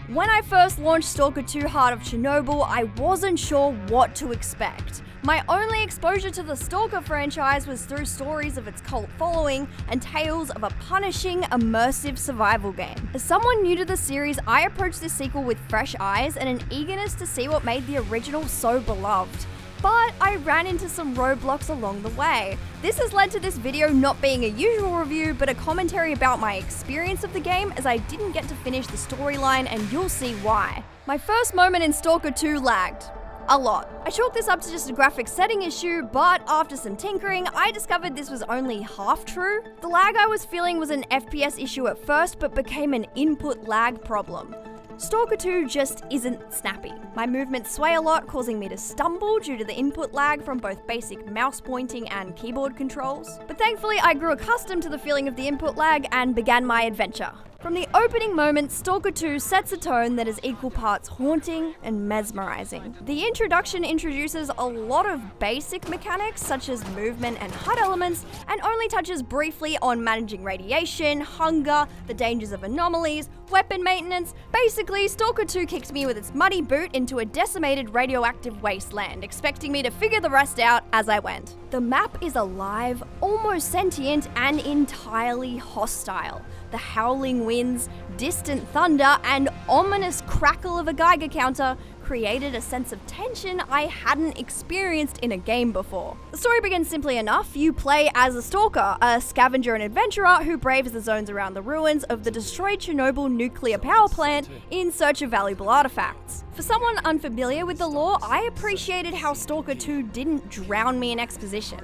When I first launched Stalker 2 Heart of Chernobyl, I wasn't sure what to expect. My only exposure to the Stalker franchise was through stories of its cult following and tales of a punishing, immersive survival game. As someone new to the series, I approached this sequel with fresh eyes and an eagerness to see what made the original so beloved. But I ran into some roadblocks along the way. This has led to this video not being a usual review, but a commentary about my experience of the game, as I didn't get to finish the storyline, and you'll see why. My first moment in Stalker 2 lagged. A lot. I chalked this up to just a graphics setting issue, but after some tinkering, I discovered this was only half true. The lag I was feeling was an FPS issue at first, but became an input lag problem. Stalker 2 just isn't snappy. My movements sway a lot, causing me to stumble due to the input lag from both basic mouse pointing and keyboard controls. But thankfully, I grew accustomed to the feeling of the input lag and began my adventure. From the opening moment, Stalker 2 sets a tone that is equal parts haunting and mesmerizing. The introduction introduces a lot of basic mechanics such as movement and HUD elements, and only touches briefly on managing radiation, hunger, the dangers of anomalies, weapon maintenance. Basically, Stalker 2 kicked me with its muddy boot into a decimated radioactive wasteland, expecting me to figure the rest out as I went. The map is alive, almost sentient, and entirely hostile. The howling winds, distant thunder, and ominous crackle of a Geiger counter created a sense of tension I hadn't experienced in a game before. The story begins simply enough. You play as a stalker, a scavenger and adventurer who braves the zones around the ruins of the destroyed Chernobyl nuclear power plant in search of valuable artifacts. For someone unfamiliar with the lore, I appreciated how Stalker 2 didn't drown me in exposition.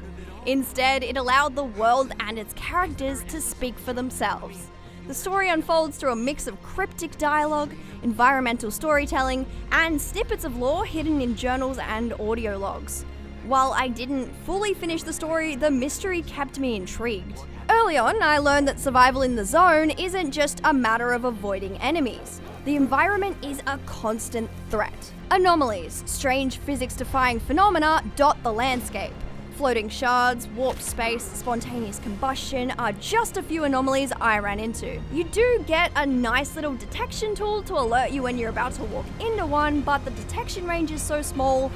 Instead, it allowed the world and its characters to speak for themselves. The story unfolds through a mix of cryptic dialogue, environmental storytelling, and snippets of lore hidden in journals and audio logs. While I didn't fully finish the story, the mystery kept me intrigued. Early on, I learned that survival in the zone isn't just a matter of avoiding enemies. The environment is a constant threat. Anomalies, strange physics-defying phenomena dot the landscape. Floating shards, warped space, spontaneous combustion are just a few anomalies I ran into. You do get a nice little detection tool to alert you when you're about to walk into one, but the detection range is so small,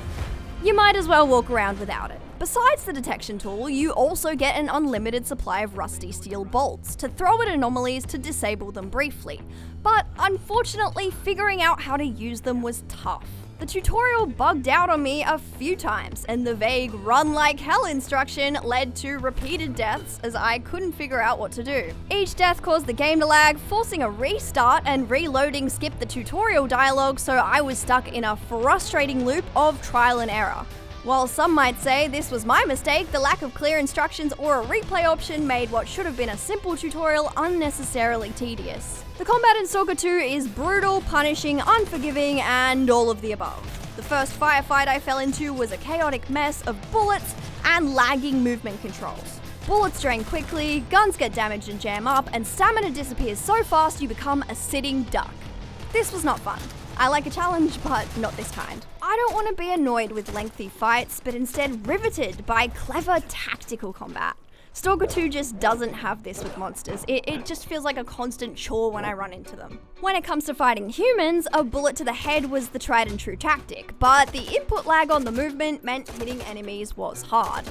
you might as well walk around without it. Besides the detection tool, you also get an unlimited supply of rusty steel bolts to throw at anomalies to disable them briefly. But unfortunately, figuring out how to use them was tough. The tutorial bugged out on me a few times, and the vague run like hell instruction led to repeated deaths as I couldn't figure out what to do. Each death caused the game to lag, forcing a restart, and reloading skipped the tutorial dialogue, so I was stuck in a frustrating loop of trial and error. While some might say this was my mistake, the lack of clear instructions or a replay option made what should have been a simple tutorial unnecessarily tedious. The combat in Stalker 2 is brutal, punishing, unforgiving, and all of the above. The first firefight I fell into was a chaotic mess of bullets and lagging movement controls. Bullets drain quickly, guns get damaged and jam up, and stamina disappears so fast you become a sitting duck. This was not fun. I like a challenge, but not this kind. I don't want to be annoyed with lengthy fights, but instead riveted by clever tactical combat. Stalker 2 just doesn't have this with monsters. It just feels like a constant chore when I run into them. When it comes to fighting humans, a bullet to the head was the tried and true tactic, but the input lag on the movement meant hitting enemies was hard.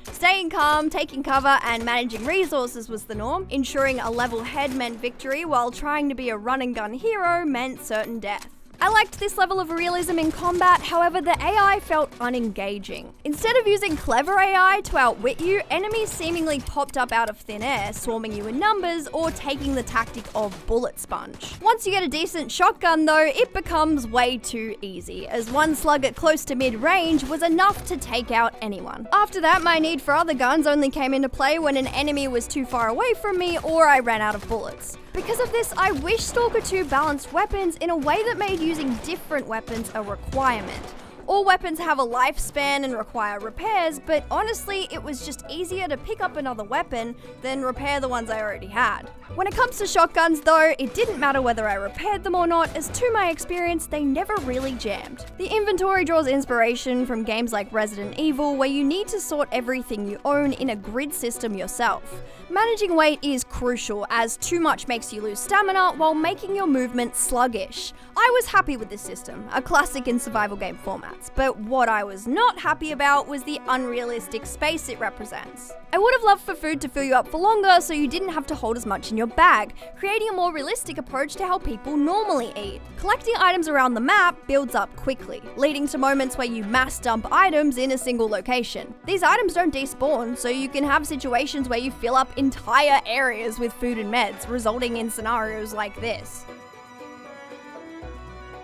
Staying calm, taking cover, and managing resources was the norm. Ensuring a level head meant victory, while trying to be a run and gun hero meant certain death. I liked this level of realism in combat, however the AI felt unengaging. Instead of using clever AI to outwit you, enemies seemingly popped up out of thin air, swarming you in numbers or taking the tactic of bullet sponge. Once you get a decent shotgun though, it becomes way too easy, as one slug at close to mid-range was enough to take out anyone. After that, my need for other guns only came into play when an enemy was too far away from me or I ran out of bullets. Because of this, I wish Stalker 2 balanced weapons in a way that made using different weapons a requirement. All weapons have a lifespan and require repairs, but honestly, it was just easier to pick up another weapon than repair the ones I already had. When it comes to shotguns though, it didn't matter whether I repaired them or not, as to my experience, they never really jammed. The inventory draws inspiration from games like Resident Evil, where you need to sort everything you own in a grid system yourself. Managing weight is crucial, as too much makes you lose stamina while making your movement sluggish. I was happy with this system, a classic in survival game formats, but what I was not happy about was the unrealistic space it represents. I would have loved for food to fill you up for longer so you didn't have to hold as much in your bag, creating a more realistic approach to how people normally eat. Collecting items around the map builds up quickly, leading to moments where you mass dump items in a single location. These items don't despawn, so you can have situations where you fill up entire areas with food and meds, resulting in scenarios like this.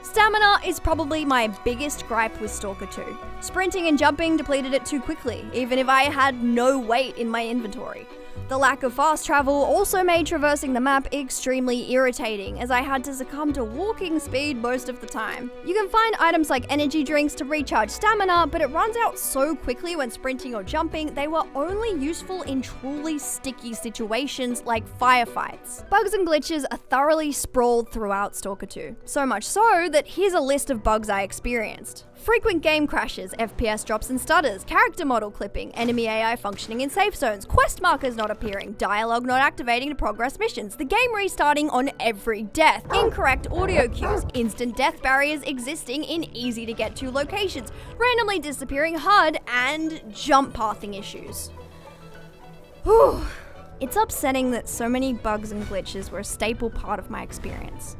Stamina is probably my biggest gripe with Stalker 2. Sprinting and jumping depleted it too quickly, even if I had no weight in my inventory. The lack of fast travel also made traversing the map extremely irritating, as I had to succumb to walking speed most of the time. You can find items like energy drinks to recharge stamina, but it runs out so quickly when sprinting or jumping, they were only useful in truly sticky situations like firefights. Bugs and glitches are thoroughly sprawled throughout Stalker 2, so much so that here's a list of bugs I experienced. Frequent game crashes, FPS drops and stutters, character model clipping, enemy AI functioning in safe zones, quest markers not appearing, dialogue not activating to progress missions, the game restarting on every death, incorrect audio cues, instant death barriers existing in easy to get to locations, randomly disappearing HUD, and jump pathing issues. Whew. It's upsetting that so many bugs and glitches were a staple part of my experience.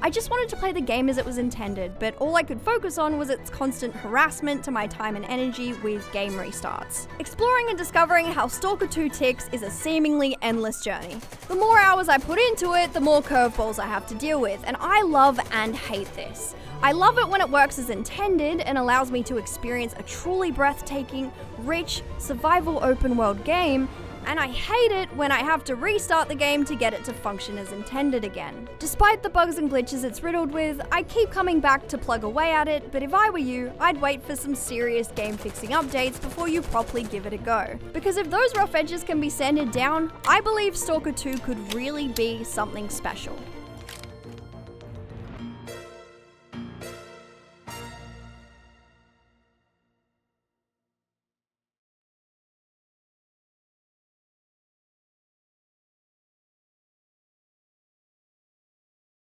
I just wanted to play the game as it was intended, but all I could focus on was its constant harassment to my time and energy with game restarts. Exploring and discovering how Stalker 2 ticks is a seemingly endless journey. The more hours I put into it, the more curveballs I have to deal with, and I love and hate this. I love it when it works as intended and allows me to experience a truly breathtaking, rich, survival open world game, and I hate it when I have to restart the game to get it to function as intended again. Despite the bugs and glitches it's riddled with, I keep coming back to plug away at it, but if I were you, I'd wait for some serious game fixing updates before you properly give it a go. Because if those rough edges can be sanded down, I believe Stalker 2 could really be something special.